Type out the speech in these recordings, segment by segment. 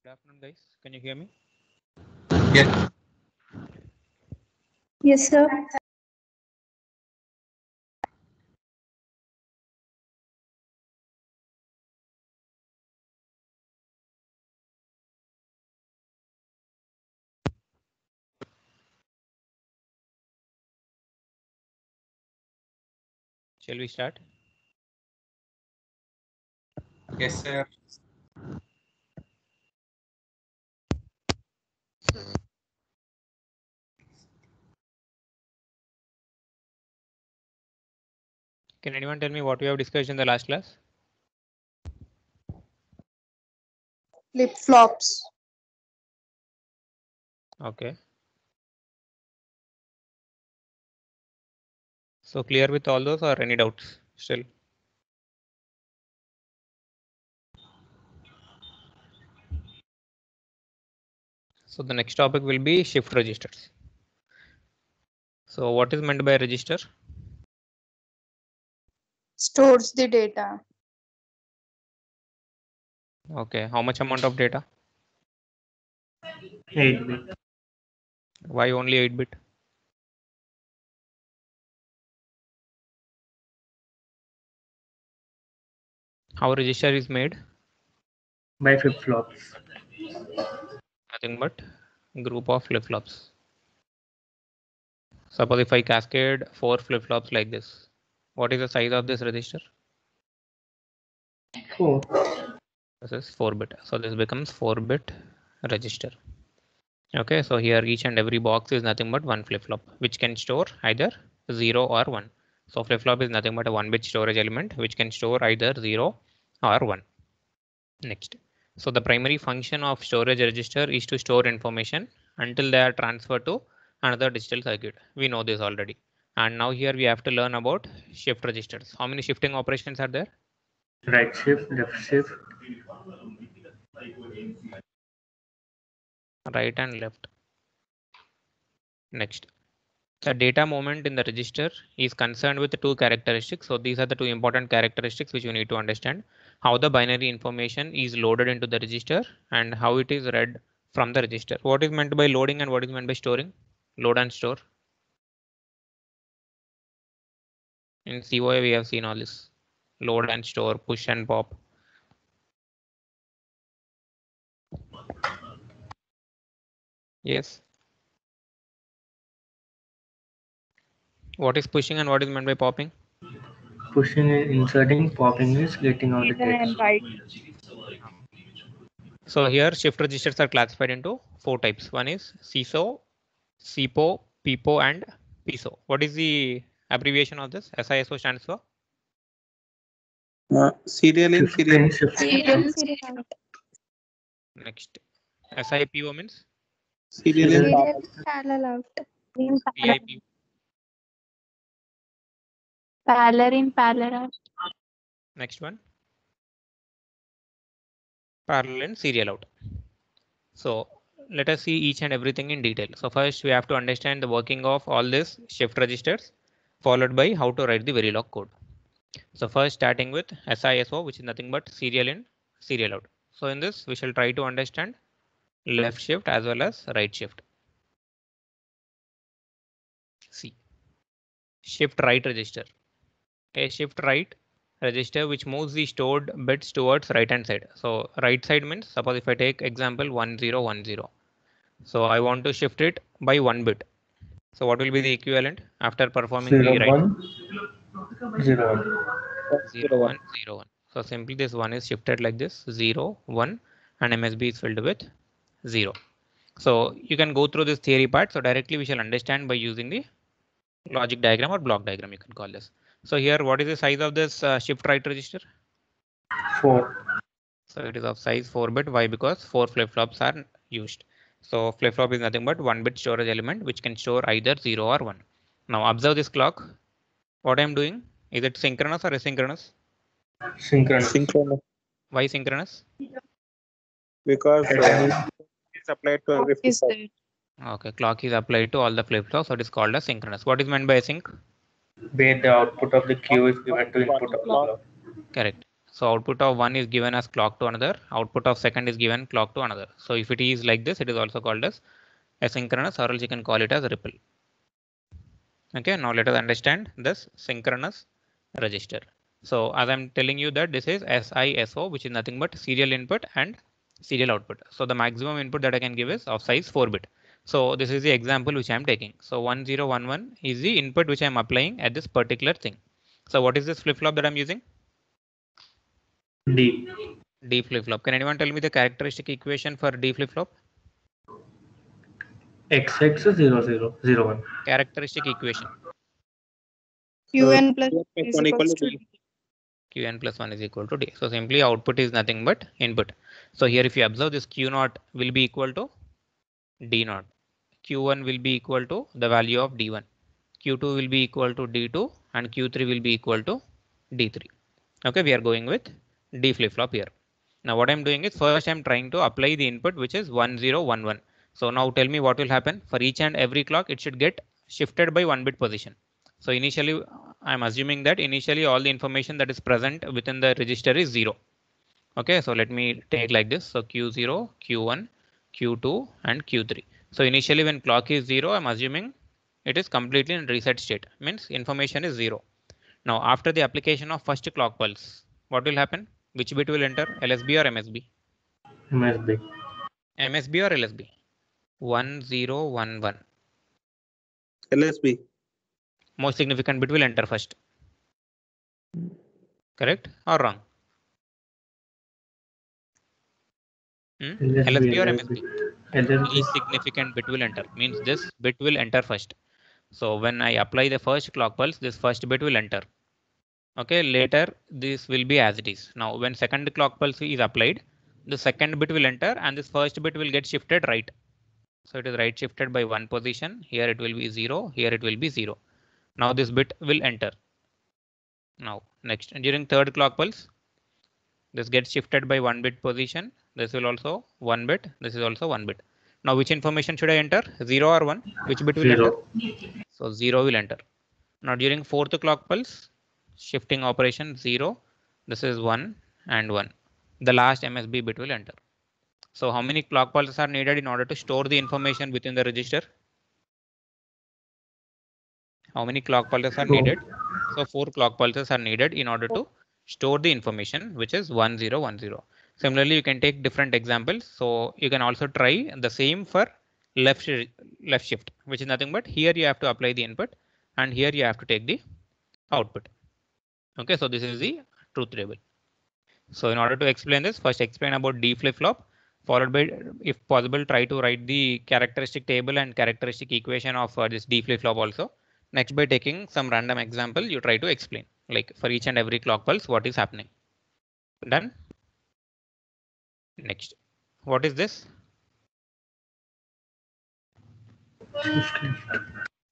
afternoon, guys. Can you hear me? Yes. Yes, sir. Shall we start? Yes, sir. Can anyone tell me what we have discussed in the last class? Flip flops. Okay. So clear with all those or any doubts still? So the next topic will be shift registers. So what is meant by register? Stores the data. Okay. How much amount of data? 8-bit. Why only 8-bit? How register is made? By flip-flops. Nothing but group of flip-flops. Suppose if I cascade 4 flip-flops like this, what is the size of this register? 4. This is 4-bit. So this becomes 4-bit register. Okay, so here each and every box is nothing but one flip-flop, which can store either 0 or 1. So flip-flop is nothing but a 1-bit storage element, which can store either 0 or 1. Next. So the primary function of storage register is to store information until they are transferred to another digital circuit. We know this already. And now here we have to learn about shift registers. How many shifting operations are there? Right shift, left shift. Right and left. Next. The data movement in the register is concerned with the two characteristics. So these are the two important characteristics which you need to understand. How the binary information is loaded into the register and how it is read from the register. What is meant by loading and what is meant by storing? Load and store. In COA we have seen all this. Load and store, push and pop. Yes. What is pushing and what is meant by popping? Pushing and inserting, popping is getting all the Read and text. write. So here shift registers are classified into 4 types. One is CISO, SIPO, PIPO and PISO. What is the abbreviation of this? SISO stands for? Serial in, serial out. Shift. Serial, serial out. Next. SIPO means? Serial in, Serial, parallel out. In parallel. PIP. Parallel in, parallel out. Next one. Parallel and serial out. So let us see each and everything in detail. So first we have to understand the working of all these shift registers, followed by how to write the Verilog code. So first starting with SISO, which is nothing but serial in, serial out. So in this we shall try to understand left shift as well as right shift. See, shift right register. A shift right register which moves the stored bits towards right hand side. So right side means suppose if I take example 1010. So I want to shift it by 1 bit. So what will be the equivalent after performing 0, the right? 1, 0, 1. 0 1 0 1. So simply this one is shifted like this 0 1 and MSB is filled with 0. So you can go through this theory part. So directly we shall understand by using the logic diagram or block diagram, you can call this. So here what is the size of this shift right register? 4. So it is of size 4-bit. Why? Because 4 flip-flops are used. So flip-flop is nothing but 1-bit storage element which can store either 0 or 1. Now observe this clock. What I am doing, is it synchronous or asynchronous? Synchronous. synchronous. Why synchronous? Because is applied to every Is flip-flop. there? Okay, clock is applied to all the flip-flops, so it is called as synchronous. What is meant by async? Where the output of the queue is given to input of the clock. Correct. So output of one is given as clock to another, output of second is given clock to another. So if it is like this, it is also called as asynchronous, or else you can call it as ripple. Okay, now let us understand this synchronous register. So as I'm telling you that this is SISO, which is nothing but serial input and serial output. So the maximum input that I can give is of size 4-bit. So this is the example which I'm taking. So 1011 is the input which I'm applying at this particular thing. So what is this flip-flop that I'm using? D. D flip-flop. Can anyone tell me the characteristic equation for D flip-flop? XX 0001. Characteristic equation. Qn plus Q is one equal equals to to D. Qn plus 1 is equal to D. So simply output is nothing but input. So here if you observe, this Q0 will be equal to D0. Q1 will be equal to the value of D1. Q2 will be equal to D2 and Q3 will be equal to D3. Okay, we are going with D flip-flop here. Now what I'm doing is first I'm trying to apply the input which is 1011. So now tell me what will happen. For each and every clock it should get shifted by 1-bit position. So initially I'm assuming that initially all the information that is present within the register is 0. Okay, so let me take like this. So Q0, Q1, Q2 and Q3. So initially when clock is 0, I'm assuming it is completely in reset state, means information is 0. Now after the application of first clock pulse, what will happen? Which bit will enter? LSB or MSB? MSB. MSB or LSB? 1011. LSB. Most significant bit will enter first. Correct or wrong? LSB or MSB? Least significant bit will enter, means this bit will enter first. So when I apply the first clock pulse, this first bit will enter. Okay, later this will be as it is. Now when second clock pulse is applied, the second bit will enter and this first bit will get shifted right. So it is right shifted by 1 position. Here it will be 0. Here it will be 0. Now this bit will enter. Now next, during third clock pulse, this gets shifted by 1-bit position. This will also 1 bit. This is also 1 bit. Now which information should I enter? 0 or 1? Which bit will 0. enter? So 0 will enter. Now during fourth clock pulse, shifting operation 0. This is 1 and 1. The last MSB bit will enter. So how many clock pulses are needed in order to store the information within the register? How many clock pulses are needed? So 4 clock pulses are needed in order to store the information, which is 1010. Similarly, you can take different examples. So you can also try the same for left shift, which is nothing but here you have to apply the input and here you have to take the output. Okay, so this is the truth table. So in order to explain this, first explain about D flip-flop, followed by, if possible, try to write the characteristic table and characteristic equation of this D flip-flop also. Next, by taking some random example, you try to explain, like for each and every clock pulse, what is happening. Done. Next, what is this?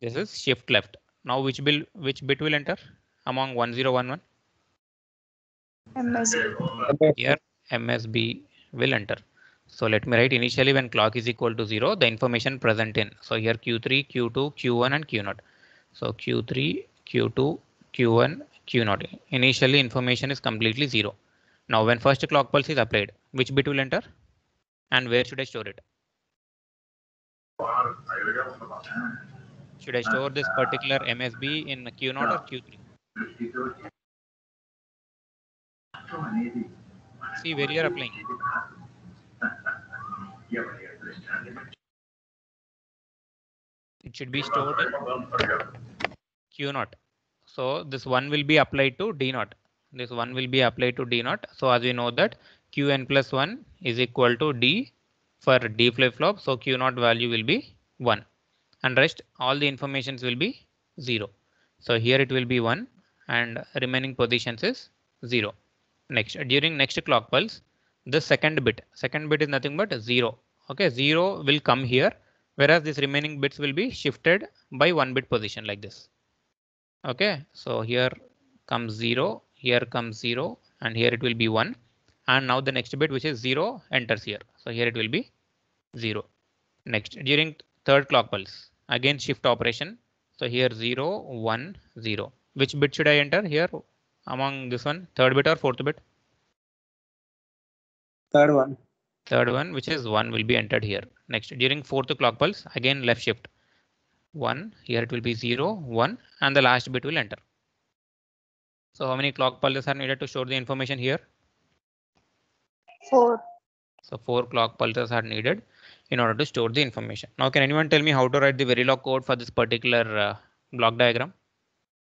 This is shift left. Now which bit will enter among 1011? MSB. Here MSB will enter. So let me write initially when clock is equal to 0, the information present in. So here Q3, Q2, Q1 and Q0. So Q3, Q2, Q1, Q0. Initially information is completely 0. Now when first clock pulse is applied, which bit will enter and where should I store it? Should I store this particular MSB in Q0 or Q3? See where you are applying. It should be stored in Q0. So this one will be applied to D0. This one will be applied to D0. So as we know that Qn plus 1 is equal to D for D flip-flop. So Q0 value will be 1 and rest all the informations will be 0. So here it will be 1 and remaining positions is 0. Next, during next clock pulse, the second bit is nothing but 0. Okay, 0 will come here, whereas these remaining bits will be shifted by 1-bit position like this. Okay, so here comes 0, here comes 0, and here it will be 1. And now the next bit, which is 0, enters here. So here it will be 0. Next, during third clock pulse, again shift operation. So here 0, 1, 0. Which bit should I enter here among this one? Third bit or fourth bit? Third one. Third one, which is 1, will be entered here. Next, during fourth clock pulse, again left shift. 1, here it will be 0, 1, and the last bit will enter. So how many clock pulses are needed to store the information here? 4. So 4 clock pulses are needed in order to store the information. Now, can anyone tell me how to write the Verilog code for this particular block diagram?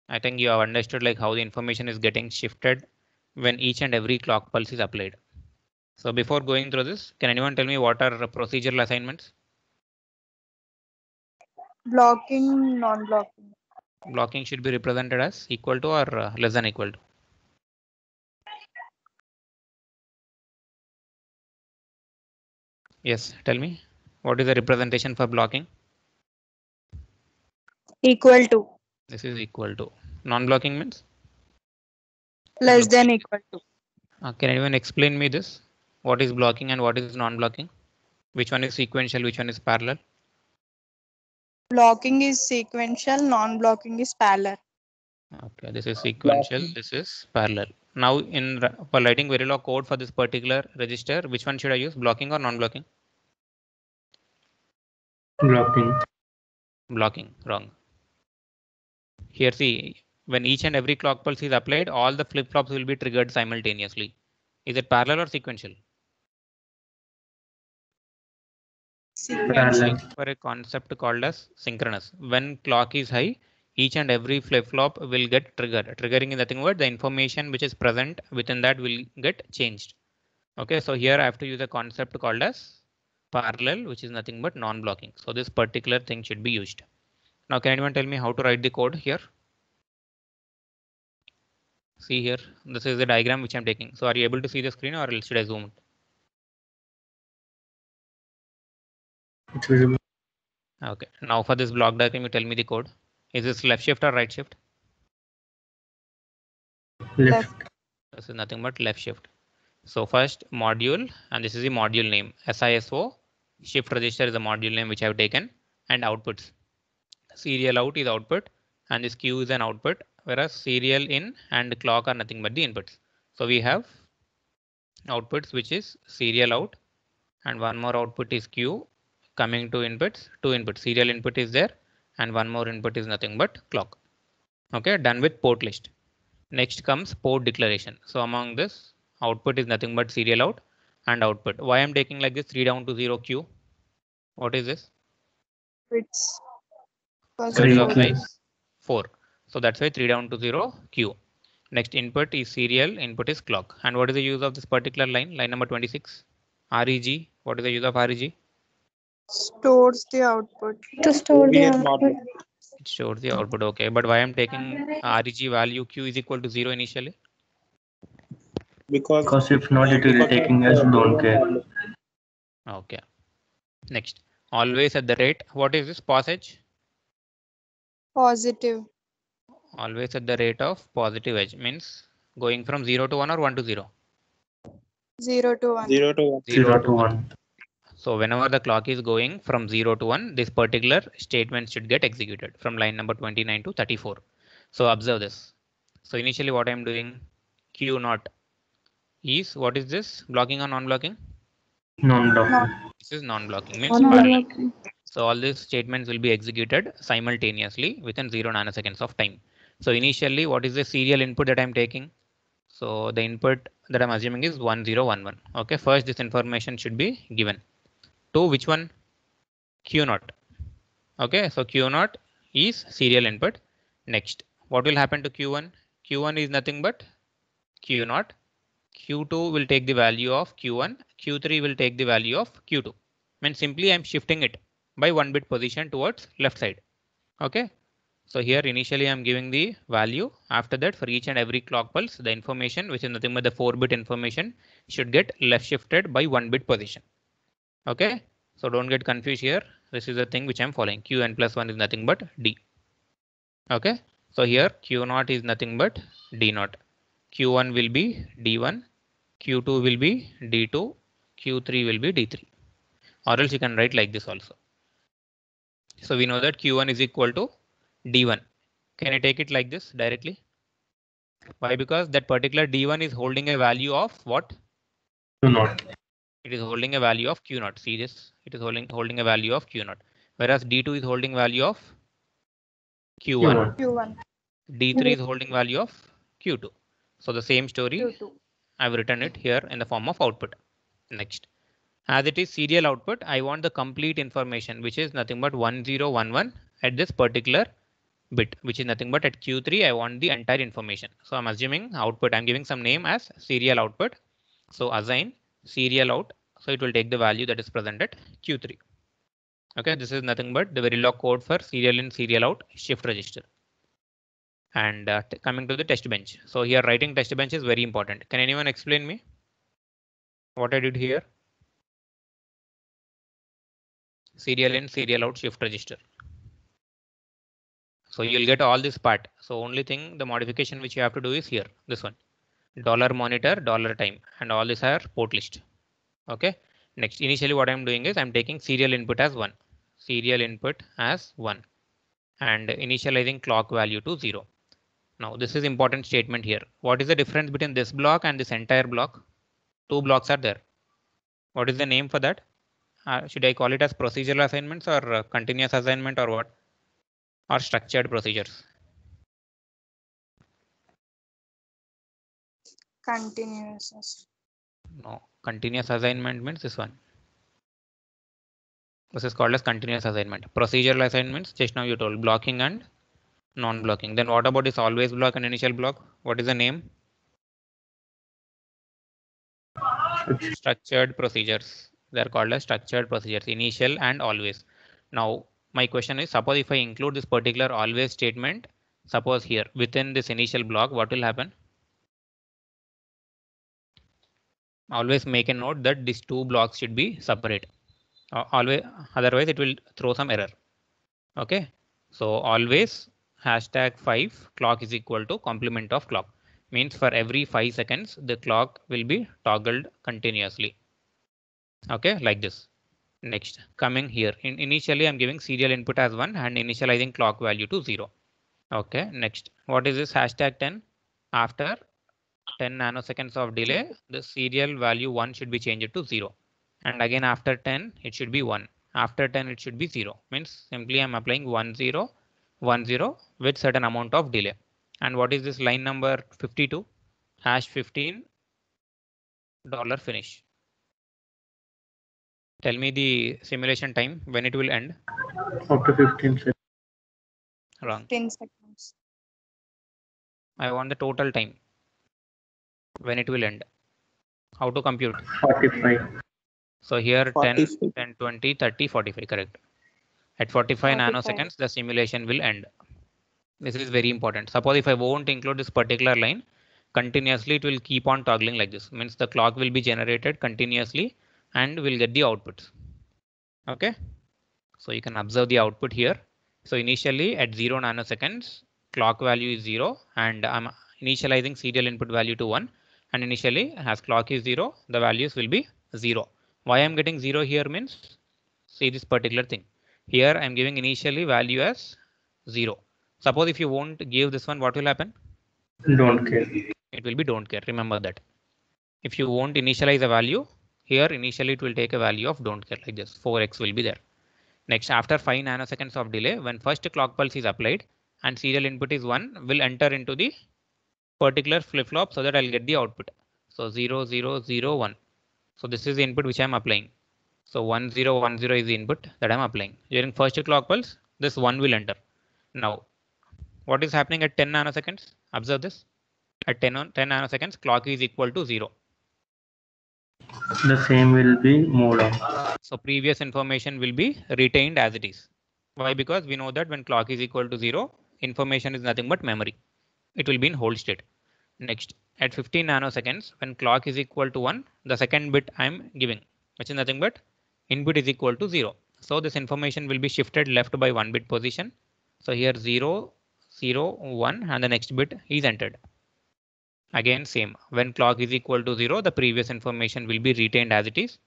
I think you have understood like how the information is getting shifted when each and every clock pulse is applied. So before going through this, can anyone tell me what are procedural assignments? Blocking, non-blocking. Blocking should be represented as equal to or less than equal to. Yes, tell me. What is the representation for blocking? Equal to. This is equal to. Non-blocking means? Less than equal to. Can anyone explain me this? What is blocking and what is non-blocking? Which one is sequential, which one is parallel? Blocking is sequential, non-blocking is parallel. Okay, this is sequential, this is parallel. Now for writing Verilog code for this particular register, which one should I use? Blocking or non-blocking? Blocking. Blocking, wrong. Here see, when each and every clock pulse is applied, all the flip-flops will be triggered simultaneously. Is it parallel or sequential? Parallel. For a concept called as synchronous. When clock is high, each and every flip-flop will get triggered. Triggering is nothing but the information which is present within that will get changed. Okay, so here I have to use a concept called as parallel, which is nothing but non-blocking. So this particular thing should be used. Now, can anyone tell me how to write the code here? See here, this is the diagram which I'm taking. So are you able to see the screen or else should I zoom? It's visible. Okay, now for this block diagram, you tell me the code. Is this left shift or right shift? Left. This is nothing but left shift. So first module, and this is the module name. SISO shift register is the module name which I have taken, and outputs. Serial out is output, and this Q is an output, whereas serial in and clock are nothing but the inputs. So we have outputs which is serial out, and one more output is Q. Coming to inputs, two inputs. Serial input is there, and one more input is nothing but clock. Okay, done with port list. Next comes port declaration. So among this, output is nothing but serial out and output. Why I'm taking like this 3 down to 0 Q? What is this? It's So it is of 3 size 4. So that's why 3 down to 0 Q. Next input is serial, input is clock. And what is the use of this particular line? Line number 26. REG. What is the use of REG? stores the output. To store the Create output. module. It shows the output. Okay, but why I'm taking REG value Q is equal to 0 initially? Because if not, it will taking as don't care. Okay. Next, always at the rate. What is this passage? Positive. Always at the rate of positive edge means going from 0 to 1 or 1 to 0. 0 to 1. 0 to 1. 0 to 1. So whenever the clock is going from 0 to 1, this particular statement should get executed from line number 29 to 34. So observe this. So initially what I'm doing, Q naught is, what is this? Blocking or non-blocking? Non-blocking. This is non-blocking means parallel. Non-blocking. So all these statements will be executed simultaneously within 0 nanoseconds of time. So initially, what is the serial input that I'm taking? So the input that I'm assuming is 1011. Okay, first this information should be given to which one? Q naught. Okay, so Q naught is serial input. Next, what will happen to Q1? Q1 is nothing but Q naught. Q2 will take the value of Q1. Q3 will take the value of Q2. Means simply I'm shifting it by 1 bit position towards left side. Okay. So here initially I'm giving the value. After that, for each and every clock pulse, the information, which is nothing but the 4-bit information, should get left shifted by 1 bit position. Okay. So don't get confused here. This is the thing which I'm following. Qn plus 1 is nothing but D. Okay. So here Q naught is nothing but D naught. Q1 will be D1. Q2 will be D2. Q3 will be D3. Or else you can write like this also. So we know that Q1 is equal to D1. Can I take it like this directly? Why? Because that particular D1 is holding a value of what? Q naught. It is holding a value of Q0. See this? It is holding a value of Q0. Whereas D2 is holding value of Q1. Q1. D3 is holding value of Q2. So the same story, Q2. I've written it here in the form of output. Next, as it is serial output, I want the complete information, which is nothing but 1011 at this particular bit, which is nothing but at Q3, I want the entire information. So I'm assuming output, I'm giving some name as serial output. So assign serial out. So it will take the value that is present at Q3. Okay, this is nothing but the Verilog code for serial in, serial out shift register. And coming to the test bench. So here writing test bench is very important. Can anyone explain me what I did here? Serial in, serial out shift register. So you'll get all this part. So only thing, the modification which you have to do is here, this one, $monitor, $time, and all these are port list. Okay. Next, initially what I'm doing is I'm taking serial input as 1, serial input as 1, and initializing clock value to 0. Now this is important statement here. What is the difference between this block and this entire block? 2 blocks are there. What is the name for that? Should I call it as procedural assignments or continuous assignment or what? Or structured procedures? Continuous. No, continuous assignment means this one. This is called as continuous assignment. Procedural assignments, just now you told blocking and non-blocking. Then what about this always block and initial block? What is the name? Structured procedures. They are called as structured procedures, initial and always. Now my question is, suppose if I include this particular always statement, suppose here within this initial block, what will happen? Always make a note that these 2 blocks should be separate. Always, otherwise it will throw some error. Okay, so always #5 clock is equal to complement of clock, means for every 5 seconds the clock will be toggled continuously. Okay, like this. Next, coming here, initially I'm giving serial input as 1 and initializing clock value to 0. Okay, next, what is this #10? After 10 nanoseconds of delay, the serial value 1 should be changed to 0. And again after 10, it should be 1. After 10, it should be 0. Means simply I'm applying 10, 10 with certain amount of delay. And what is this line number 52? #15 $finish. Tell me the simulation time when it will end. After 15 seconds. Wrong. 10 seconds. I want the total time when it will end. How to compute? 45. So here 45. 10, 10, 20, 30, 45, correct. At 45 nanoseconds, the simulation will end. This is very important. Suppose if I won't include this particular line, continuously it will keep on toggling like this. Means the clock will be generated continuously and we'll get the outputs. Okay. So you can observe the output here. So initially at 0 nanoseconds, clock value is 0 and I'm initializing serial input value to 1. And initially as clock is 0, the values will be 0. Why I'm getting 0 here means, see this particular thing. Here I'm giving initially value as 0. Suppose if you won't give this one, what will happen? Don't care. It will be don't care. Remember that. If you won't initialize a value, here initially it will take a value of don't care like this. 4x will be there. Next, after 5 nanoseconds of delay, when first clock pulse is applied and serial input is 1, will enter into the particular flip-flop so that I'll get the output. So 0, 0, 0, 1. So this is the input which I'm applying. So 1, 0, 1, 0 is the input that I'm applying. During first clock pulse, this 1 will enter. Now, what is happening at 10 nanoseconds? Observe this. At 10 nanoseconds, clock is equal to 0. The same will be moved on. So previous information will be retained as it is. Why? Because we know that when clock is equal to 0, information is nothing but memory. It will be in hold state. Next, at 15 nanoseconds, when clock is equal to 1, the second bit I'm giving, which is nothing but input is equal to 0. So this information will be shifted left by 1 bit position. So here 0, 0, 1 and the next bit is entered. Again same, when clock is equal to 0, the previous information will be retained as it is.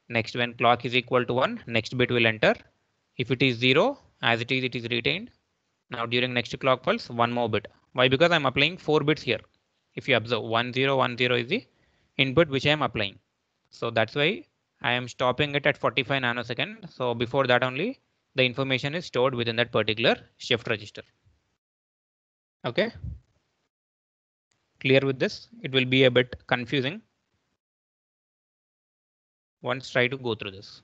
Next, when clock is equal to 1, next bit will enter. If it is 0, as it is retained. Now during next clock pulse, 1 more bit. Why? Because I'm applying 4 bits here. If you observe 1, 0, 1, 0 is the input which I am applying. So that's why I am stopping it at 45 nanosecond. So before that only the information is stored within that particular shift register. Okay. Clear with this? It will be a bit confusing. Once try to go through this.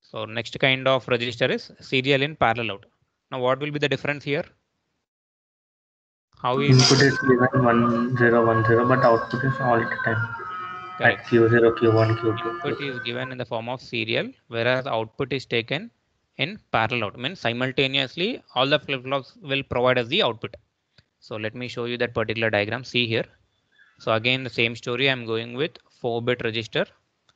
So next kind of register is serial in parallel out. Now what will be the difference here? How is Input is given 1010, but output is all the time correct? at Q0, Q1, Input Q2. is given in the form of serial, whereas output is taken in parallel out. Means simultaneously all the flip-flops will provide us the output. So let me show you that particular diagram. See here. So again the same story. I'm going with 4-bit register.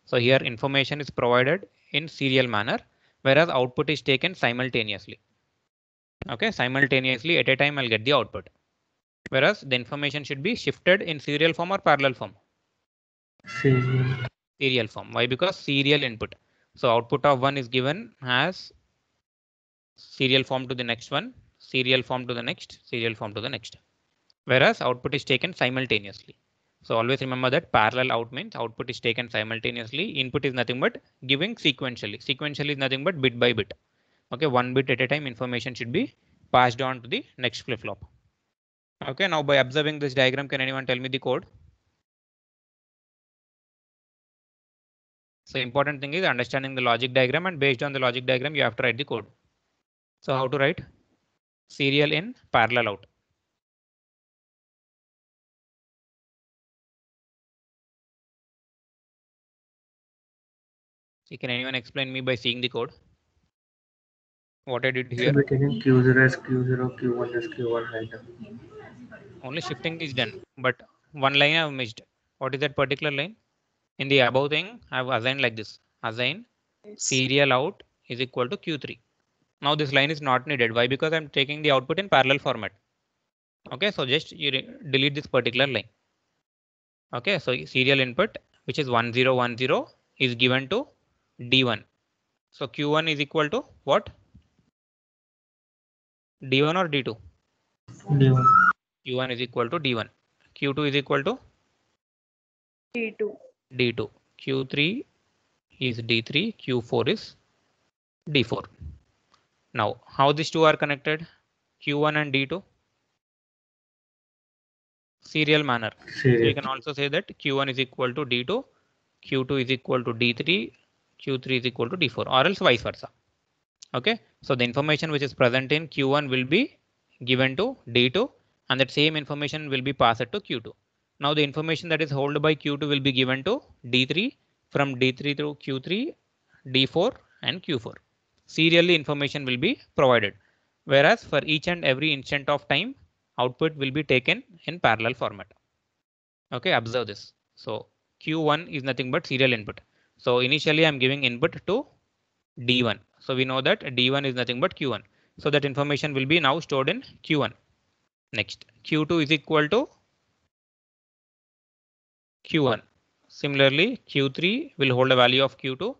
So here information is provided in serial manner, whereas output is taken simultaneously. Okay, simultaneously at a time I'll get the output. Whereas the information should be shifted in serial form or parallel form. Serial form. Why? Because serial input. So output of one is given as serial form to the next one, serial form to the next, serial form to the next. Whereas output is taken simultaneously. So always remember that parallel out means output is taken simultaneously. Input is nothing but giving sequentially. Sequentially is nothing but bit by bit. Okay, 1 bit at a time information should be passed on to the next flip-flop. Okay, now by observing this diagram, can anyone tell me the code? So important thing is understanding the logic diagram, and based on the logic diagram, you have to write the code. So how to write? Serial in, parallel out. So can anyone explain me by seeing the code? What I did here? We're taking Q0 as Q0, Q1 as Q1 like that. Only shifting is done, but one line I've missed. What is that particular line? In the above thing, I've assigned like this. Assign serial out is equal to Q3. Now this line is not needed. Why? Because I'm taking the output in parallel format. Okay, so just you delete this particular line. Okay, so serial input, which is 1010, is given to D1. So Q1 is equal to what? D1 or D2? D1. Q1 is equal to D1. Q2 is equal to D2. D2. Q3 is D3. Q4 is D4. Now, how these two are connected? Q1 and D2? Serial manner. So you can also say that Q1 is equal to D2, Q2 is equal to D3, Q3 is equal to D4, or else vice versa. Okay, so the information which is present in Q1 will be given to D2, and that same information will be passed to Q2. Now the information that is held by Q2 will be given to D3, from D3 through Q3, D4 and Q4. Serially information will be provided, whereas for each and every instant of time, output will be taken in parallel format. Okay, observe this. So Q1 is nothing but serial input. So initially I'm giving input to D1. So we know that D1 is nothing but Q1. So that information will be now stored in Q1. Next, Q2 is equal to Q1. Similarly, Q3 will hold a value of Q2.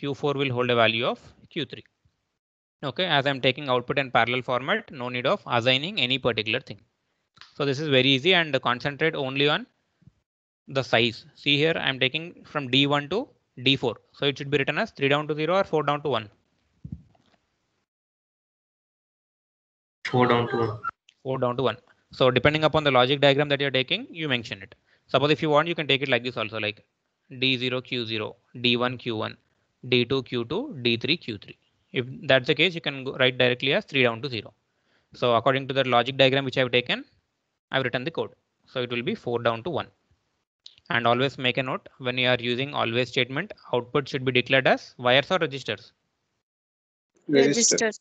Q4 will hold a value of Q3. Okay, as I'm taking output in parallel format, no need of assigning any particular thing. So this is very easy, and concentrate only on the size. See here, I'm taking from D1 to D4. So it should be written as 3 down to 0 or 4 down to 1. 4 down to 1. 4 down to 1. So depending upon the logic diagram that you're taking, you mention it. Suppose if you want, you can take it like this also, like D0 Q0, D1 Q1, D2 Q2, D3 Q3. If that's the case, you can write directly as 3 down to 0. So according to the logic diagram which I've taken, I've written the code. So it will be 4 down to 1. And always make a note, when you are using always statement, output should be declared as wires or registers. Register.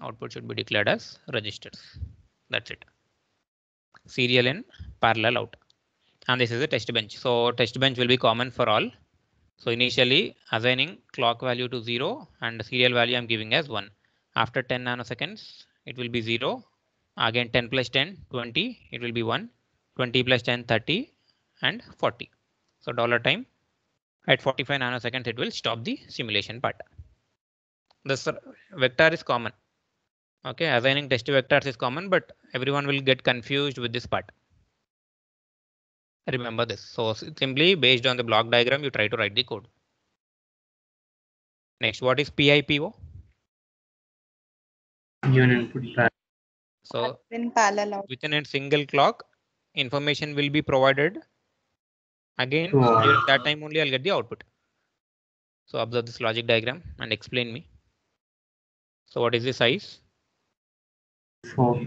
Output should be declared as registers. That's it. Serial in, parallel out. And this is a test bench. So test bench will be common for all. So initially assigning clock value to 0 and serial value I'm giving as 1. After 10 nanoseconds, it will be 0. Again 10 plus 10, 20, it will be 1. 20 plus 10, 30 and 40. So $time at 45 nanoseconds, it will stop the simulation part. This vector is common. Okay, assigning test vectors is common, but everyone will get confused with this part. Remember this. So simply based on the block diagram, you try to write the code. Next, what is PIPO? Given input parallel. So in parallel out. within a single clock, information will be provided. Again, To all. during that time only I'll get the output. So observe this logic diagram and explain me. So what is the size? 4.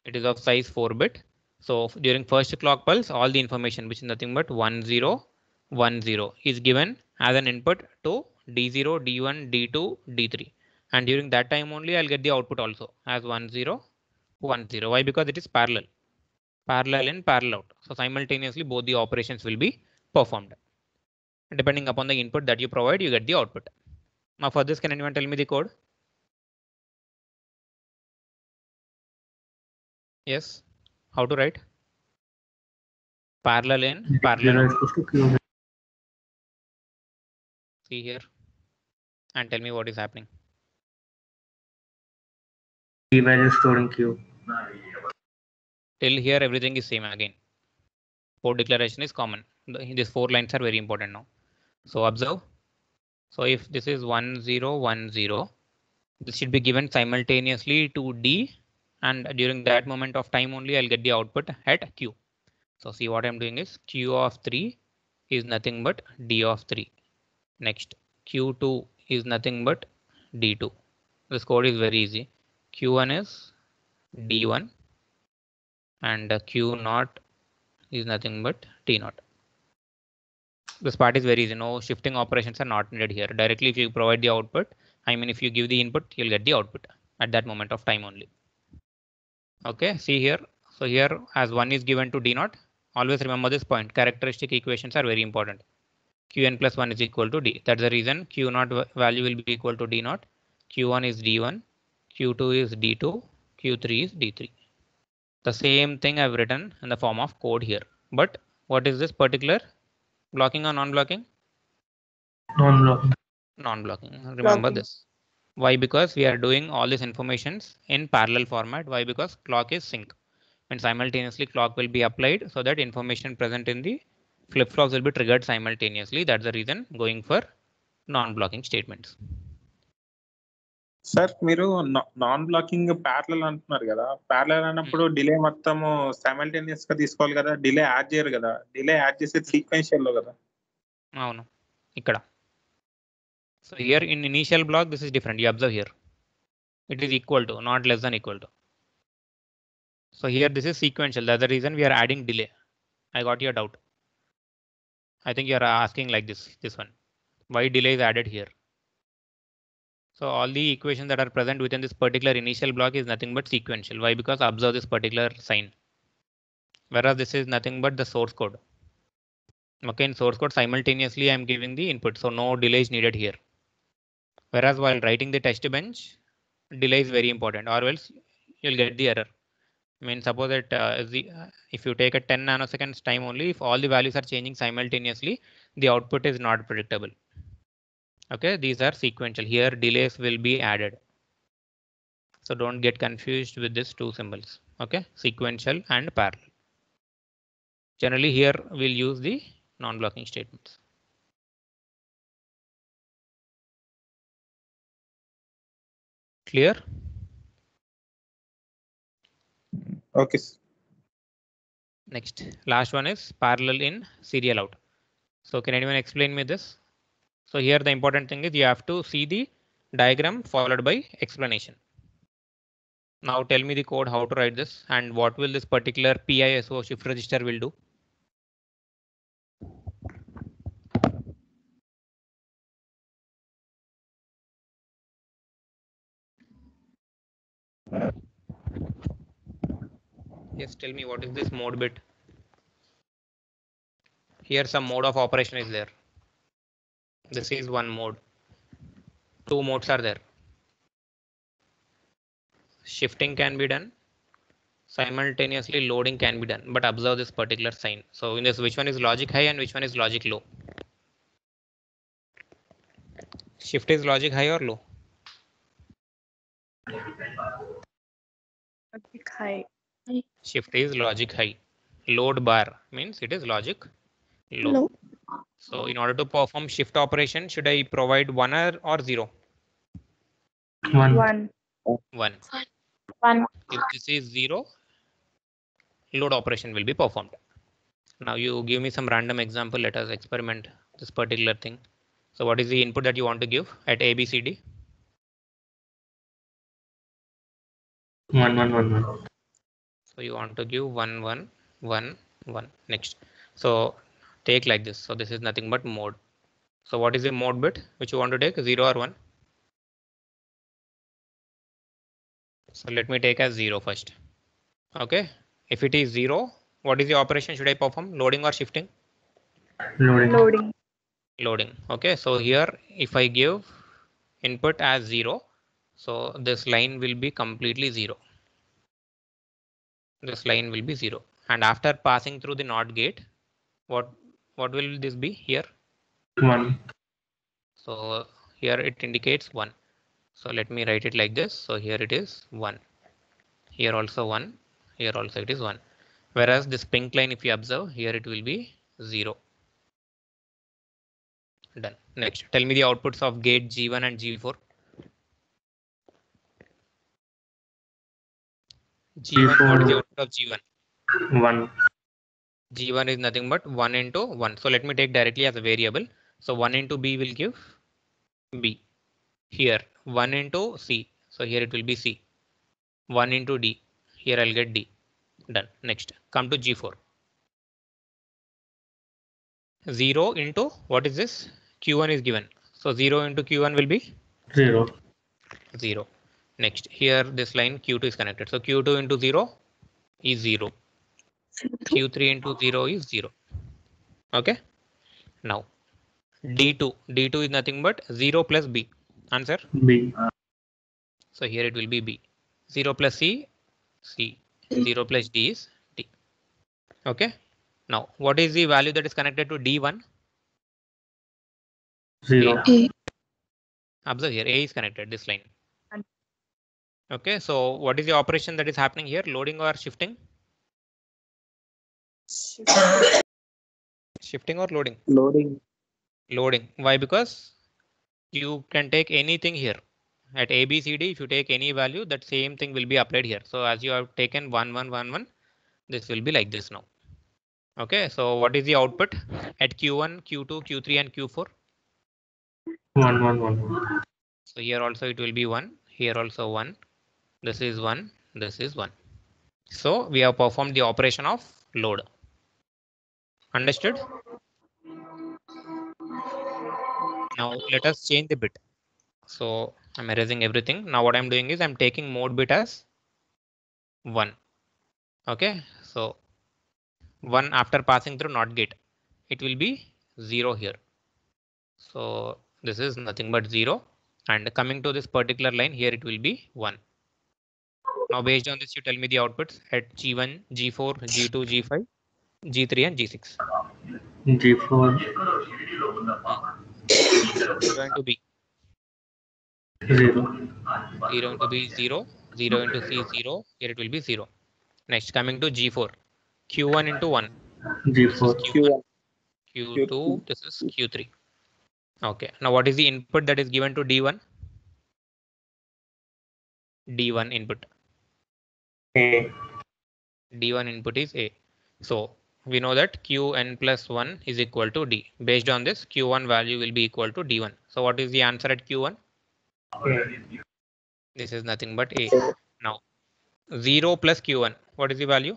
It is of size 4-bit. So during first clock pulse, all the information, which is nothing but 1010, is given as an input to D0, D1, D2, D3. And during that time only I'll get the output also as 1010. Why? Because it is parallel. Parallel in, parallel out. So simultaneously both the operations will be performed. Depending upon the input that you provide, you get the output. Now for this, can anyone tell me the code? Yes. How to write? Parallel in, parallel out. See here and tell me what is happening. D value stored in queue. Till here everything is same again. Code declaration is common. These 4 lines are very important now. So observe. So if this is 1010, this should be given simultaneously to D, and during that moment of time only I'll get the output at Q. So see what I'm doing is Q of 3 is nothing but D of 3. Next, Q2 is nothing but D2. This code is very easy. Q1 is D1 and Q0 is nothing but T0. This part is very easy. No shifting operations are not needed here. Directly if you provide the output, I mean if you give the input, you'll get the output at that moment of time only. Okay, see here. So here as 1 is given to D0, always remember this point. Characteristic equations are very important. Qn plus 1 is equal to D. That's the reason Q0 value will be equal to D0. Q1 is D1, Q2 is D2, Q3 is D3. The same thing I've written in the form of code here. But what is this particular? Blocking or non-blocking? Non-blocking. Non-blocking. Remember Blocking. this. Why? Because we are doing all these informations in parallel format. Why? Because clock is sync. And simultaneously clock will be applied so that information present in the flip-flops will be triggered simultaneously. That's the reason going for non-blocking statements. Sir మీరు non blocking parallel అంటున్నారు కదా, parallel అన్నప్పుడు delay మొత్తము simultaneous గా తీసుకోవాలి కదా, delay add చేయరు కదా, డిలే యాడ్ చేసేది సీక్వెన్షియల్ లో కదా. అవును ఇక్కడ. So here in initial block this is different. You observe here it is equal to, not less than equal to. So here this is sequential. That's the reason we are adding delay. I got your doubt. I think you are asking like this one. Why delay is added here? So all the equations that are present within this particular initial block is nothing but sequential. Why? Because observe this particular sign. Whereas this is nothing but the source code. Okay, in source code simultaneously I am giving the input, so no delay is needed here. Whereas while writing the test bench, delay is very important, or else you'll get the error. I mean, suppose that if you take a 10 nanoseconds time only, if all the values are changing simultaneously, the output is not predictable. Okay, these are sequential. Here delays will be added. So don't get confused with these two symbols. Okay, sequential and parallel. Generally here we'll use the non-blocking statements. Clear? Okay. Next, last one is parallel in, serial out. So can anyone explain me this? So here the important thing is you have to see the diagram followed by explanation. Now tell me the code how to write this and what will this particular PISO shift register will do. Yes, tell me what is this mode bit. Here some mode of operation is there. This is one mode. Two modes are there. Shifting can be done. Simultaneously loading can be done, but observe this particular sign. So in this, which one is logic high and which one is logic low? Shift is logic high or low? Logic high. Shift is logic high. Load bar means it is logic low. So in order to perform shift operation, should I provide 1 or 0? 1. 1. 1. 1. If this is 0, load operation will be performed. Now you give me some random example. Let us experiment this particular thing. So what is the input that you want to give at A, B, C, D? 1, 1, 1, 1. So you want to give 1, 1, 1, 1. Next. So take like this. So this is nothing but mode. So what is the mode bit which you want to take, 0 or 1? So let me take as 0 first. Okay. If it is 0, what is the operation should I perform? Loading or shifting? Loading. Loading. Loading. Okay. So here if I give input as 0, so this line will be completely 0. This line will be 0. And after passing through the NOT gate, what will this be here? 1. So here it indicates 1. So let me write it like this. So here it is 1. Here also 1. Here also it is 1. Whereas this pink line, if you observe, here it will be 0. Done. Next, tell me the outputs of gate G1 and G4. G1, what is the output of G1? 1. G1 is nothing but 1 into 1. So let me take directly as a variable. So 1 into B will give B. Here 1 into C. So here it will be C. 1 into D. Here I'll get D. Done. Next, come to G4. 0 into what is this? Q1 is given. So 0 into Q1 will be 0. 0. Next, here this line Q2 is connected. So Q2 into 0 is 0. Q3 into 0 is 0. Okay. Now D2. D2 is nothing but 0 plus B. Answer? B. So here it will be B. 0 plus C, C. 0 plus D is D. Okay. Now, what is the value that is connected to D1? 0. Observe here, A is connected, this line. Okay, so what is the operation that is happening here? Loading or shifting? Shifting or loading? Loading. Loading. Why? Because you can take anything here. At A, B, C, D, if you take any value, that same thing will be applied here. So as you have taken 1, 1, 1, 1, this will be like this now. Okay, so what is the output at Q1, Q2, Q3, and Q4? 1, 1, 1. So here also it will be 1, here also 1. This is 1, this is 1. So we have performed the operation of load. Understood? Now let us change the bit. So I'm erasing everything. Now what I'm doing is I'm taking mode bit as 1. Okay, so 1 after passing through NOT gate, it will be 0 here. So this is nothing but 0. And coming to this particular line here, it will be 1. Now based on this, you tell me the outputs at G1, G4, G2, G5, G3, and G6. G4. 0 into B. 0. 0 into B is 0. 0 into C is 0. Here it will be 0. Next, coming to G4. Q1 into 1. This is G4. Q1. Q2. This is Q3. Okay. Now what is the input that is given to D1? D1 input. A. D1 input is A. So we know that Qn plus 1 is equal to D. Based on this, Q1 value will be equal to D1. So what is the answer at Q1? A. This is nothing but A. Now 0 plus Q1. What is the value?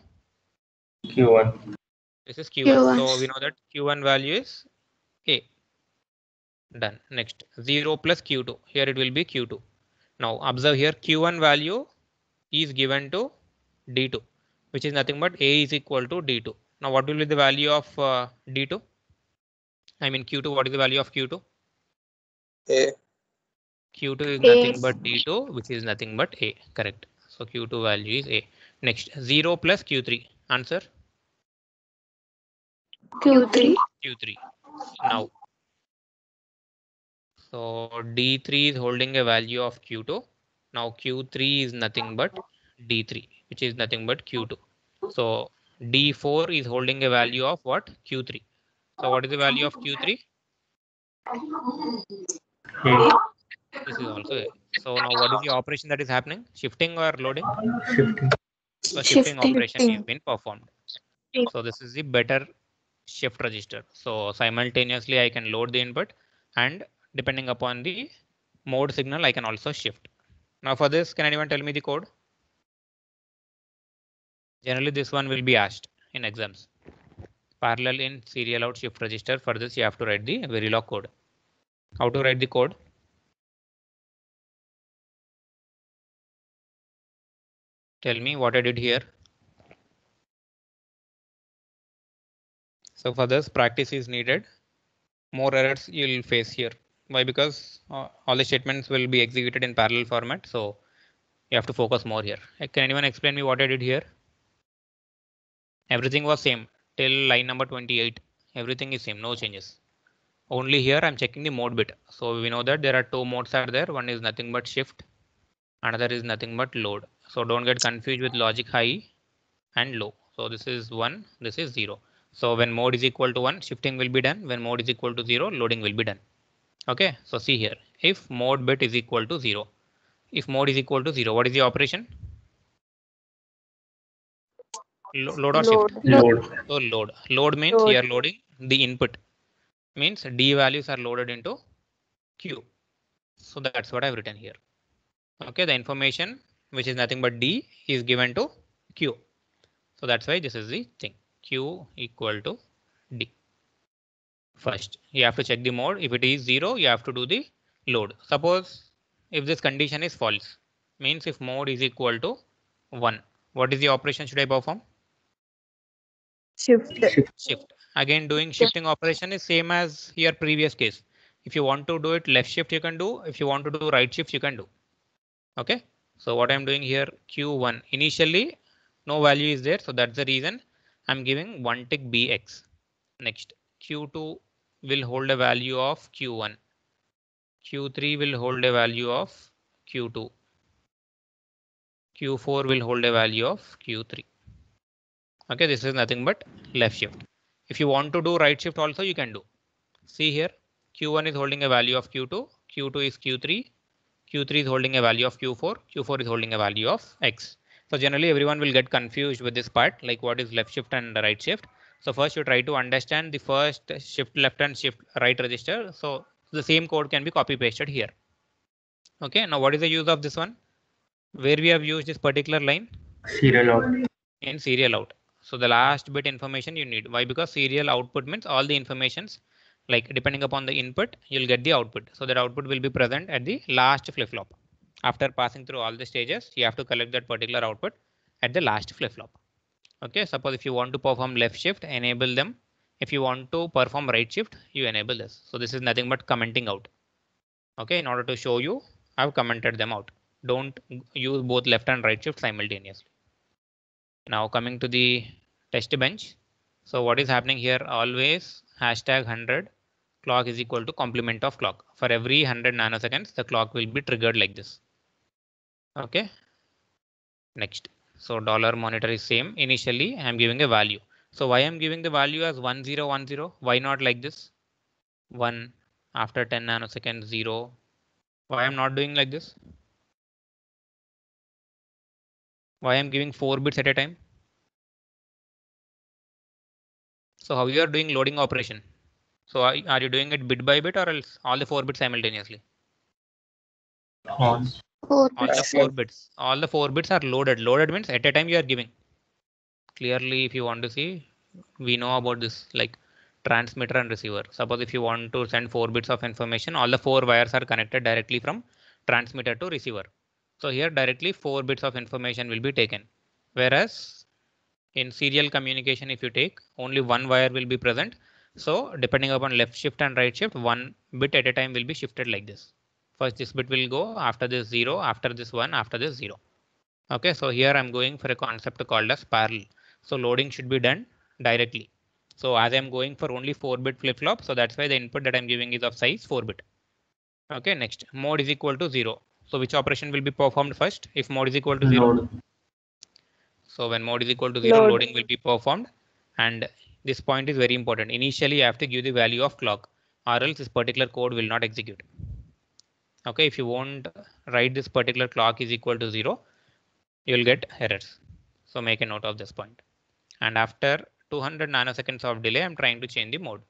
Q1. This is Q1. So we know that Q1 value is A. Done. Next 0 plus Q2. Here it will be Q2. Now observe here Q1 value is given to D2, which is nothing but A is equal to D2. Now what will be the value of D2? I mean Q2, what is the value of Q2? A. Q2 is nothing but D2, which is nothing but A. Correct. So Q2 value is A. Next 0 plus Q3. Answer? Q3. Q3. Now, so D3 is holding a value of Q2. Now Q3 is nothing but D3, which is nothing but Q2. So D4 is holding a value of what? Q3. So what is the value of Q3? A. This is also A. So now what is the operation that is happening? Shifting or loading? Shifting. So shifting Shifting. operation is being performed. So this is the better shift register. So simultaneously I can load the input, and depending upon the mode signal, I can also shift. Now for this, can anyone tell me the code? Generally this one will be asked in exams. Parallel in, serial out, shift register. For this you have to write the Verilog code. How to write the code? Tell me what I did here. So for this, practice is needed. More errors you'll face here. Why? Because all the statements will be executed in parallel format. So you have to focus more here. Can anyone explain me what I did here? Everything was same till line number 28. Everything is same, no changes. Only here I'm checking the mode bit. So we know that there are two modes are there. One is nothing but shift. Another is nothing but load. So don't get confused with logic high and low. So this is 1, this is 0. So when mode is equal to 1, shifting will be done. When mode is equal to 0, loading will be done. Okay, so see here, if mode bit is equal to 0, if mode is equal to 0, what is the operation? Load or shift? Load. So load. Load means Load. here loading the input. Means D values are loaded into Q. So that's what I've written here. Okay, the information which is nothing but D is given to Q. So that's why this is the thing. Q equal to D. First, you have to check the mode. If it is 0, you have to do the load. Suppose if this condition is false, means if mode is equal to 1, what is the operation should I perform? Shift. Shift. Again, doing shifting operation is same as your previous case. If you want to do it left shift, you can do. If you want to do right shift, you can do. Okay. So what I'm doing here, Q1 initially no value is there. So that's the reason I'm giving one tick BX. Next, Q2 will hold a value of Q1. Q3 will hold a value of Q2. Q4 will hold a value of Q3. Okay, this is nothing but left shift. If you want to do right shift also, you can do. See here, Q1 is holding a value of Q2, Q2 is Q3, Q3 is holding a value of Q4, Q4 is holding a value of X. So generally everyone will get confused with this part, like what is left shift and right shift. So first you try to understand the first shift left and shift right register. So the same code can be copy pasted here. Okay, now what is the use of this one? Where we have used this particular line? Serial out. In serial out. So the last bit information you need. Why? Because serial output means all the informations, like depending upon the input, you'll get the output. So that output will be present at the last flip-flop. After passing through all the stages, you have to collect that particular output at the last flip-flop. Okay, suppose if you want to perform left shift, enable them. If you want to perform right shift, you enable this. So this is nothing but commenting out. Okay, in order to show you, I've commented them out. Don't use both left and right shift simultaneously. Now coming to the test bench. So what is happening here? Always hashtag 100 clock is equal to complement of clock. For every 100 nanoseconds, the clock will be triggered like this. Okay. Next. So dollar monitor is same. Initially, I'm giving a value. So why I'm giving the value as 1010? Why not like this? 1 after 10 nanoseconds, 0. Why I'm not doing like this? Why I'm giving 4 bits at a time? So how you are doing loading operation? So are you doing it bit by bit or else all the 4 bits simultaneously? On. All the 4 bits. All the 4 bits are loaded. Loaded means at a time you are giving. Clearly, if you want to see, we know about this like transmitter and receiver. Suppose if you want to send 4 bits of information, all the 4 wires are connected directly from transmitter to receiver. So here directly 4 bits of information will be taken. Whereas in serial communication, if you take only 1 wire will be present. So depending upon left shift and right shift, 1 bit at a time will be shifted like this. First this bit will go, after this 0, after this 1, after this 0. Okay, so here I'm going for a concept called as parallel. So loading should be done directly. So as I'm going for only 4-bit flip-flop, so that's why the input that I'm giving is of size 4-bit. Okay, next mode is equal to 0. So which operation will be performed first if mode is equal to 0? Load. So when mode is equal to 0, Load. loading will be performed. And this point is very important. Initially, you have to give the value of clock or else this particular code will not execute. Okay, if you won't write this particular clock is equal to 0, you'll get errors. So make a note of this point. And after 200 nanoseconds of delay, I'm trying to change the mode.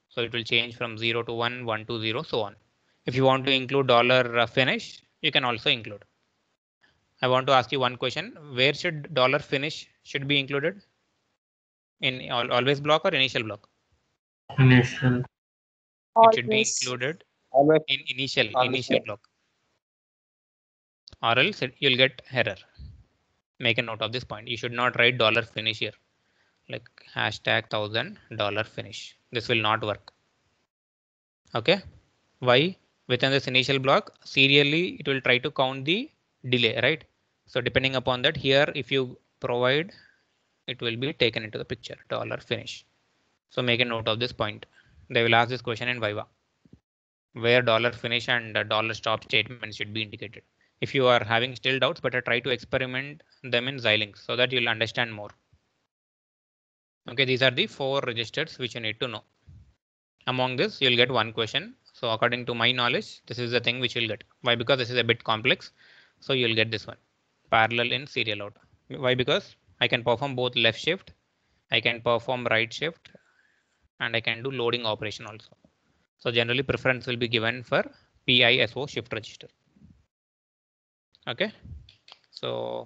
So it will change from 0 to 1, 1 to 0, so on. If you want to include $finish, you can also include. I want to ask you one question. Where should $finish should be included? In always block or initial block? Initial. It should be Always. included Always. in initial Always block. Or else you'll get error. Make a note of this point. You should not write $finish here. Like hashtag $1000 finish. This will not work. Okay. Why? Within this initial block, serially it will try to count the delay, right? So depending upon that, here if you provide, it will be taken into the picture, $finish. So make a note of this point. They will ask this question in Viva, where $finish and $stop statements should be indicated. If you are having still doubts, better try to experiment them in Xilinx so that you'll understand more. Okay, these are the 4 registers which you need to know. Among this, you'll get one question. So according to my knowledge, this is the thing which you'll get. Why? Because this is a bit complex. So you'll get this one, parallel in serial out. Why? Because I can perform both left shift, I can perform right shift, and I can do loading operation also. So generally preference will be given for PISO shift register. Okay. So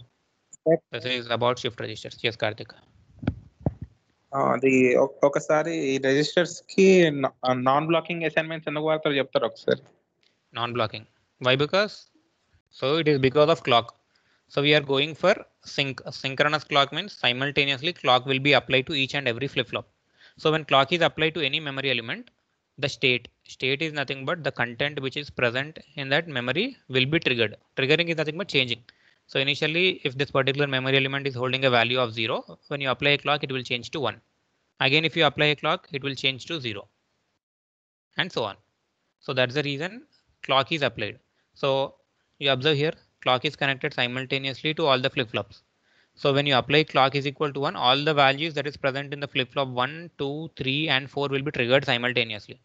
this is about shift registers. Yes, Karthik. ఒకసారి ఈ registers కి non blocking assignments ఎందుకు వాడతారో చెప్తారు ఒకసారి. Non-blocking. Why? Because so it is because of clock. So we are going for synchronous clock means simultaneously clock will be applied to each and every flip-flop. So when clock is applied to any memory element, the state is nothing but the content which is present in that memory will be triggered. Triggering is nothing but changing. So initially, if this particular memory element is holding a value of 0, when you apply a clock, it will change to 1. Again, if you apply a clock, it will change to 0, and so on. So that's the reason clock is applied. So you observe here, clock is connected simultaneously to all the flip-flops. So when you apply clock is equal to 1, all the values that is present in the flip-flop 1, 2, 3, and 4 will be triggered simultaneously.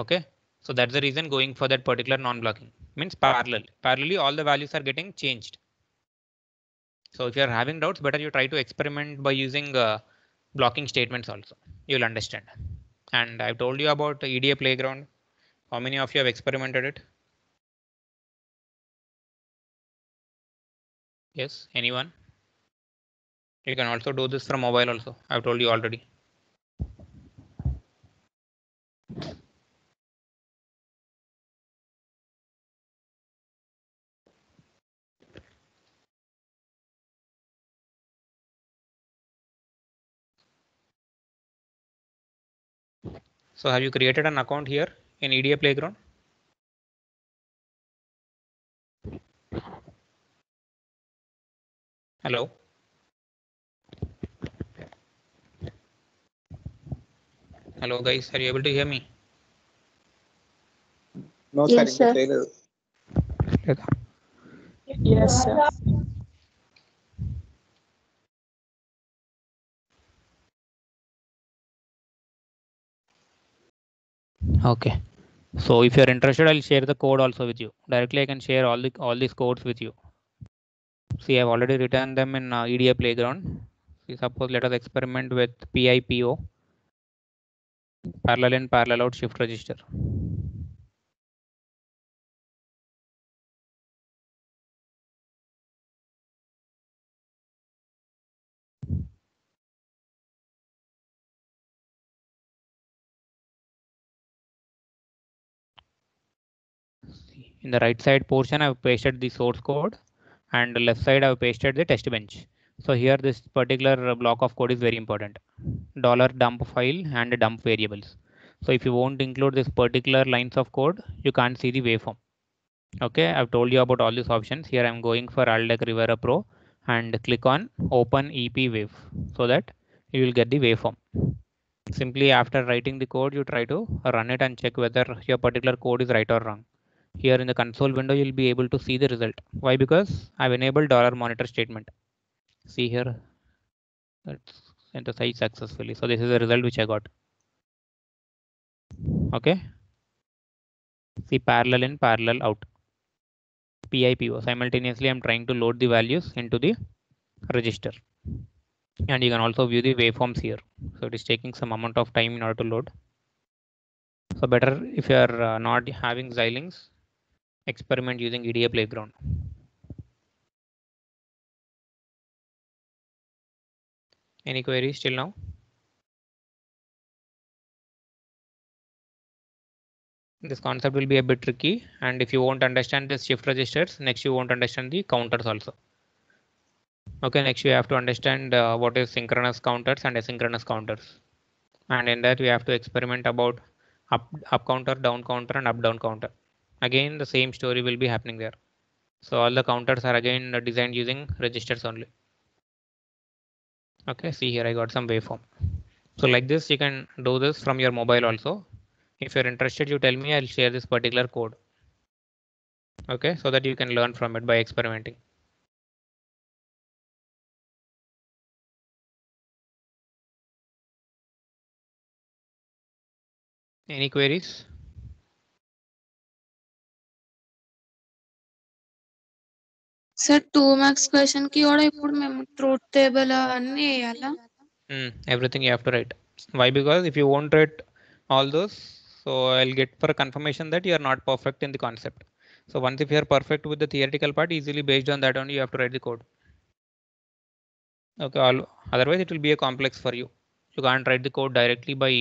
Okay. So that's the reason going for that particular non-blocking means parallel. Parallelly, all the values are getting changed. So if you are having doubts, better you try to experiment by using blocking statements also. You'll understand. And I've told you about the EDA playground. How many of you have experimented it? Yes, anyone? You can also do this from mobile also. I've told you already. So have you created an account here in EDA playground? Hello? Hello guys, are you able to hear me? No, Yes, sir. sir. Yes, sir. Okay. So if you're interested, I'll share the code also with you. Directly I can share all these codes with you. See, I've already written them in EDA playground. See, suppose let us experiment with PIPO, parallel in, parallel out shift register. In the right side portion, I've pasted the source code, and the left side I've pasted the test bench. So here this particular block of code is very important. $dump file and dump variables. So if you won't include this particular lines of code, you can't see the waveform. Okay, I've told you about all these options. Here I'm going for Aldec Rivera Pro and click on Open EP Wave so that you will get the waveform. Simply after writing the code, you try to run it and check whether your particular code is right or wrong. Here in the console window, you'll be able to see the result. Why? Because I've enabled $monitor statement. See here, it's synthesized successfully. So this is the result which I got. Okay. See, parallel in, parallel out. PIPO. Simultaneously, I'm trying to load the values into the register. And you can also view the waveforms here. So it is taking some amount of time in order to load. So better if you are not having Xilinx, experiment using EDA Playground. Any queries till now? This concept will be a bit tricky, and if you won't understand the shift registers, next you won't understand the counters also. Okay, next you have to understand what is synchronous counters and asynchronous counters. And in that we have to experiment about up counter, down counter, and up down counter. Again, the same story will be happening there. So all the counters are again designed using registers only. Okay, see here I got some waveform. So like this, you can do this from your mobile also. If you're interested, you tell me, I'll share this particular code. Okay, so that you can learn from it by experimenting. Any queries? Sir 2 marks question కి కూడా ఇప్పుడు మేము truth table అన్ని వేయాలా? Everything you have to write. Why? Because if you won't write all those, so I'll get for a confirmation that you are not perfect in the concept. So once if you are perfect with the theoretical part, easily based on that only you have to write the code. Okay, otherwise it will be a complex for you. You can't write the code directly by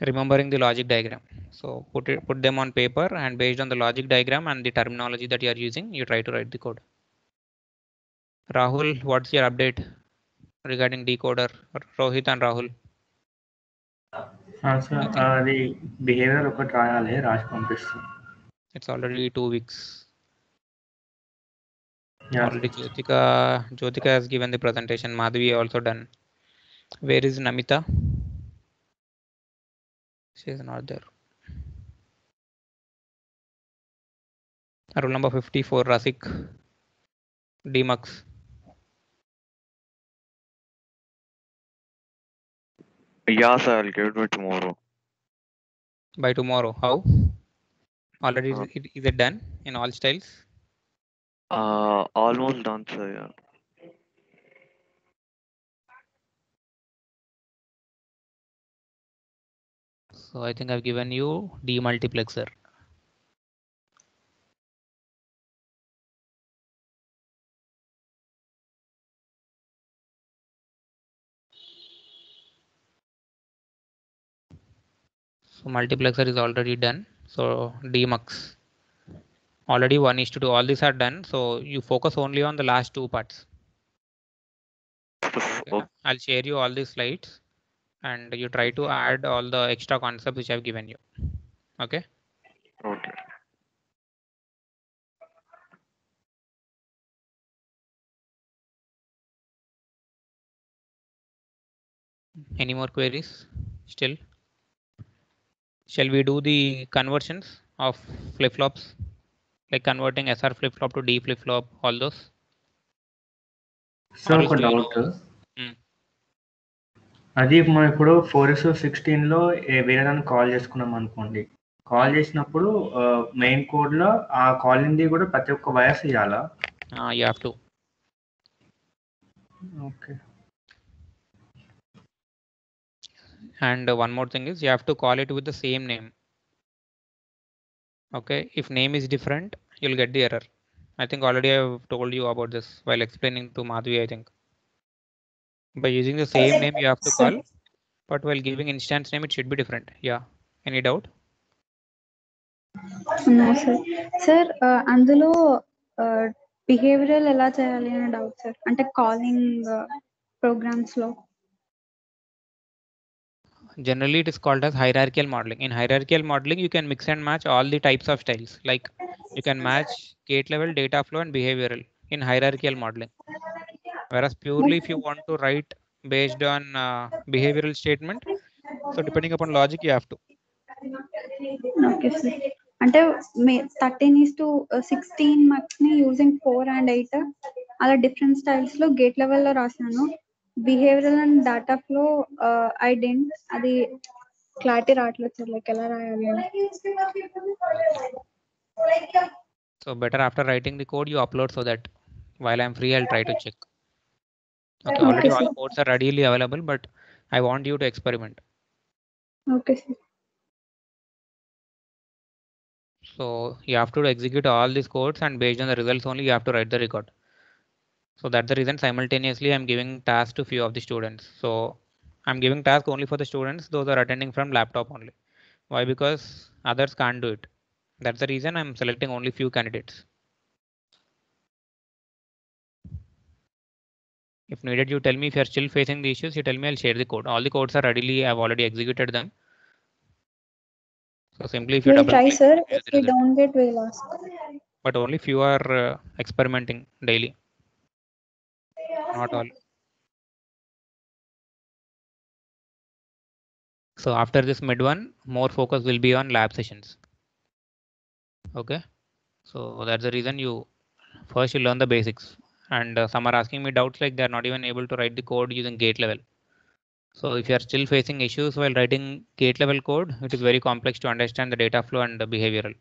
remembering the logic diagram. So put them on paper, and based on the logic diagram and the terminology that you are using, you try to write the code. Rahul, what's your update regarding decoder? Rohit and Rahul. Sir అది behaviour ఒకటి రాయాలి, రాసి పంపిస్తాను. It's already 2 weeks. Yeah, Already Jyotika has given the presentation. Madhvi also done. Where is Namita? She is not there. Roll number 54, Rasik. Dmux. Yeah, sir, I'll give it by tomorrow. By tomorrow. How? Already is it done in all styles? Almost done, sir. Yeah. So I think I've given you demultiplexer. So multiplexer is already done. So Dmux. Already 1:2. All these are done. So you focus only on the last 2 parts. Okay. I'll share you all these slides, and you try to add all the extra concepts which I've given you. Okay. Okay. Any more queries still? Shall we do the conversions of flip-flops, like converting SR flip-flop to D flip-flop, all those? So ఒక doubt, అది మనం ఇప్పుడు 4:16లో వేరే దాన్ని call చేసుకున్నాం అనుకోండి. Call చేసినప్పుడు main code లో ఆ కాలింగ్ కూడా ప్రతి ఒక్క వయస్ ఇవ్వాలా? You have to. Okay. And one more thing is you have to call it with the same name. Okay, if name is different, you'll get the error. I think already I've told you about this while explaining to Madhvi, I think. By using the same name you have to call, but while giving instance name it should be different. Yeah. Any doubt? No, sir. Sir అందులో behavioural ఎలా చేయాలి అనే doubt sir, అంటే calling programmes లో. Generally it is called as hierarchical modeling. In hierarchical modeling you can mix and match all the types of styles, like you can match gate level, data flow, and behavioral in hierarchical modeling. Whereas purely if you want to write based on behavioral statement, so depending upon logic you have to. Okay sir, అంటే 13:16 marks ని using 4 and 8 అలా different styles లో gate లెవెల్లో రాసాను. Behavioural and data flow ఐ డెంట్, అది clarity రావట్లేదు సార్, లైక్ ఎలా రాయాలి అని. So better after writing the code you upload so that while I'm free I'll try to check. Okay, already Okay, all sir. the codes are readily available, but I want you to experiment. Okay, sir. So you have to execute all these codes and based on the results only you have to write the record. So that's the reason simultaneously I'm giving tasks to few of the students. So I'm giving task only for the students, those are attending from laptop only. Why? Because others can't do it. That's the reason I'm selecting only few candidates. If needed, you tell me. If you're still facing the issues, you tell me, I'll share the code. All the codes are readily, I've already executed them. So simply if you We'll double try, click, sir. here's If the we result. don't get, we'll ask. But only few are experimenting daily. Not all. So after this mid one, more focus will be on lab sessions. Okay. So that's the reason you first you learn the basics. And some are asking me doubts like they're not even able to write the code using gate level. So if you are still facing issues while writing gate level code, it is very complex to understand the data flow and the behavioral.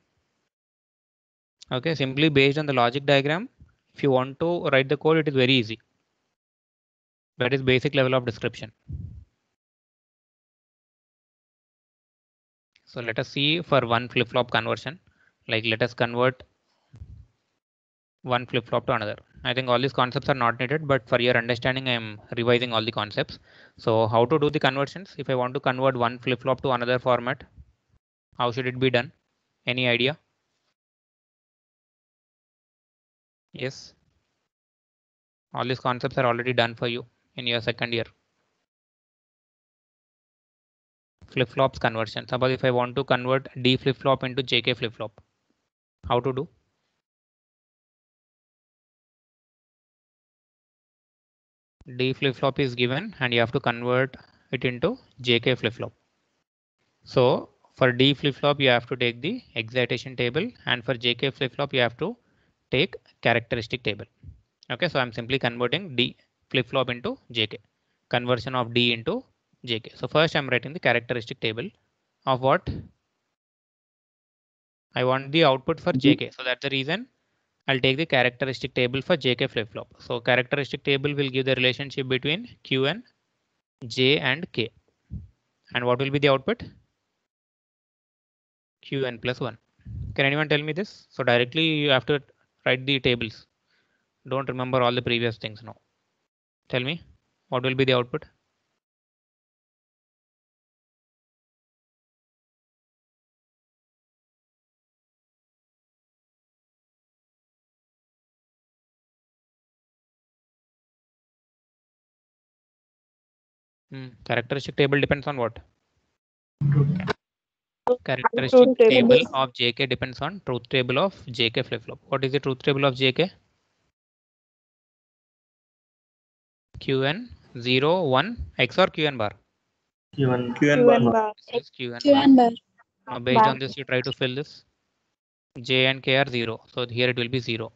Okay, simply based on the logic diagram, if you want to write the code, it is very easy. That is basic level of description. So let us see for one flip-flop conversion, like let us convert one flip-flop to another. I think all these concepts are not needed, but for your understanding, I am revising all the concepts. So how to do the conversions? If I want to convert one flip-flop to another format, how should it be done? Any idea? Yes. All these concepts are already done for you in your second year. Flip-flops conversion. Suppose if I want to convert D flip-flop into JK flip-flop, how to do? D flip-flop is given and you have to convert it into JK flip-flop. So for D flip-flop, you have to take the excitation table, and for JK flip-flop, you have to take characteristic table. Okay, so I'm simply converting D flip-flop into JK. Conversion of D into JK. So first I'm writing the characteristic table of what? I want the output for JK. So that's the reason I'll take the characteristic table for JK flip-flop. So characteristic table will give the relationship between Qn, J and K. And what will be the output? Qn plus 1. Can anyone tell me this? So directly you have to write the tables. Don't remember all the previous things now. Tell me, what will be the output? Characteristic table depends on what? Characteristic table of JK depends on truth table of JK flip-flop. What is the truth table of JK? Qn 0, 1, X or Qn bar? Q1 bar. This is Qn Qn bar. bar. Now based on this, you try to fill this. J and K are 0. So here it will be 0.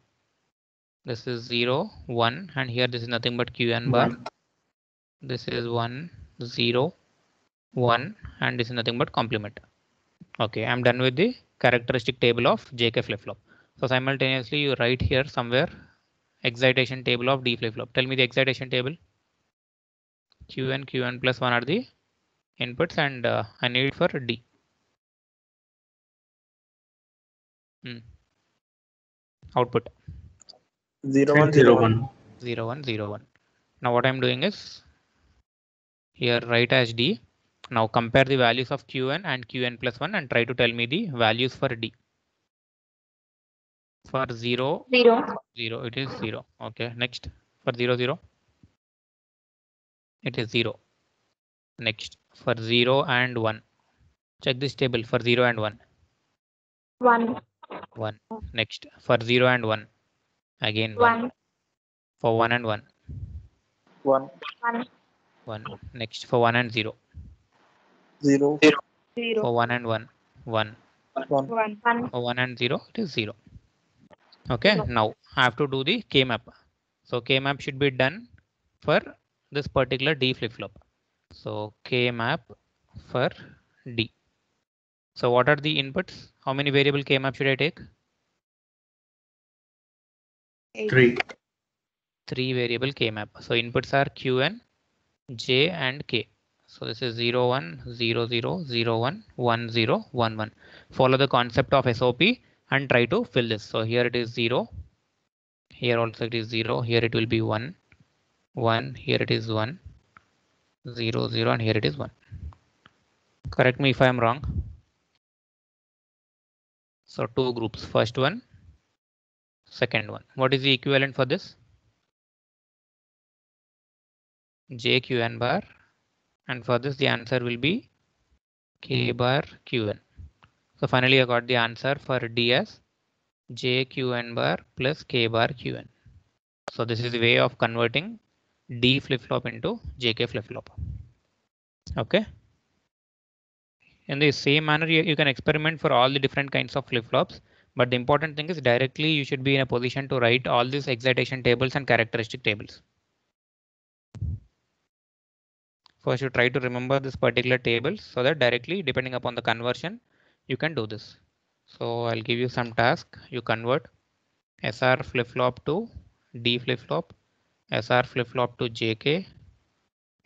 This is 0, 1, and here this is nothing but Qn bar. This is 1, 0, 1, and this is nothing but complement. Okay, I'm done with the characteristic table of JK flip-flop. So simultaneously you write here somewhere excitation table of D flip-flop. Tell me the excitation table. Qn plus 1 are the inputs, and I need it for D. Output 0 1 0 1. 0 1 0 1. Now what I'm doing is here write as D. Now compare the values of Qn and Qn plus 1 and try to tell me the values for D. For 0, 0, it is 0. Okay, next for 0 0, it is 0. Next for 0 and 1, check this table for 0 and 1. 1. Next for 0 and 1, again 1. For 1 and 1, 1 1. Next for 1 and 0, 0 for 1 and 1, 1. 1. For 1 and 0, it is 0. Okay, now I have to do the K map. So K map should be done for this particular D flip-flop. So K map for D. So what are the inputs? How many variable K map should I take? 3. 3 variable K map. So inputs are Qn, J and K. So this is 0, 1, 0, 0, 0, 1, 1, 0, 1, 1. Follow the concept of SOP and try to fill this. So here it is 0. Here also it is 0. Here it will be 1, 1. Here it is 1, 0, 0, and here it is 1. Correct me if I am wrong. So 2 groups. First one, second one. What is the equivalent for this? JQn bar. And for this, the answer will be K bar Qn. So finally, I got the answer for D as JQn bar plus K bar Qn. So this is the way of converting D flip-flop into JK flip-flop. Okay. In the same manner, you can experiment for all the different kinds of flip-flops. But the important thing is directly you should be in a position to write all these excitation tables and characteristic tables. First, you try to remember this particular table so that directly, depending upon the conversion, you can do this. So I'll give you some task. You convert SR flip-flop to D flip-flop, SR flip-flop to JK,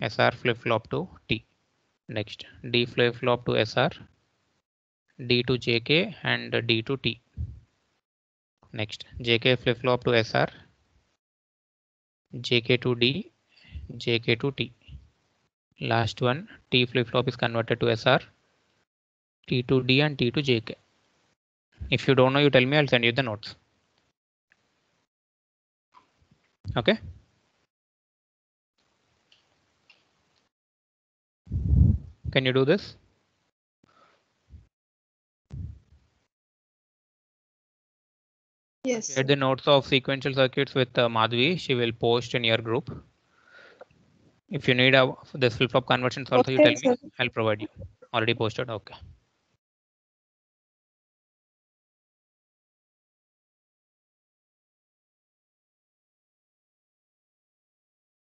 SR flip-flop to T. Next, D flip-flop to SR, D to JK, and D to T. Next, JK flip-flop to SR, JK to D, JK to T. Last one, T flip-flop is converted to SR, T to D, and T to JK. If you don't know, you tell me, I'll send you the notes. Okay. Can you do this? Yes. Share the notes of sequential circuits with Madhvi. She will post in your group. If you need this flip-flop conversions also, you tell me. I'll provide you. Already posted. Okay.